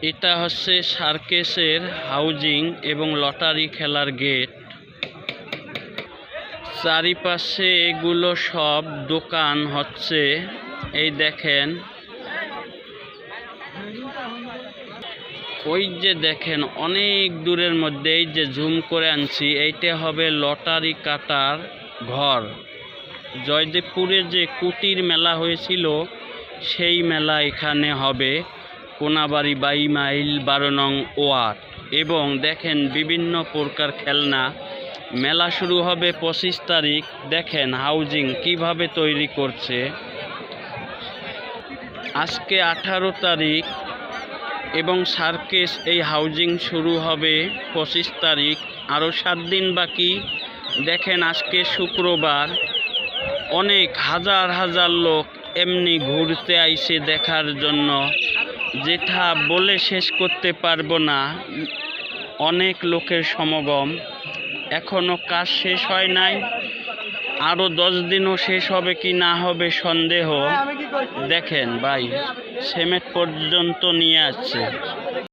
এটা হচ্ছে সার্কাসের হাউজিং এবং লটারি খেলার গেট। চারিপাশে এগুলো সব দোকান হচ্ছে। এই দেখেন, ওই যে দেখেন অনেক দূরের মধ্যে, এই যে জুম করে আনছি, এইটা হবে লটারি কাটার ঘর। জয়দেবপুরে যে কুটির মেলা হয়েছিল সেই মেলা এখানে হবে, কোনাবাড়ি 22 মাইল 12 নং ওয়ার্ড। এবং দেখেন বিভিন্ন প্রকার খেলনা। মেলা শুরু হবে 25 তারিখ। দেখেন হাউজিং কিভাবে তৈরি করছে। আজকে 18 তারিখ এবং সার্কাস এই হাউজিং শুরু হবে 25 তারিখ। আরও 7 দিন বাকি। দেখেন আজকে শুক্রবার, অনেক হাজার হাজার লোক এমনি ঘুরতে আইছে দেখার জন্য, যেটা বলে শেষ করতে পারবো না। অনেক লোকের সমাগম। এখনো কাজ শেষ হয় নাই, আরও 10 দিনও শেষ হবে কি না হবে সন্দেহ। দেখেন ভাই সিমেন্ট পর্যন্ত নিয়ে আসছে।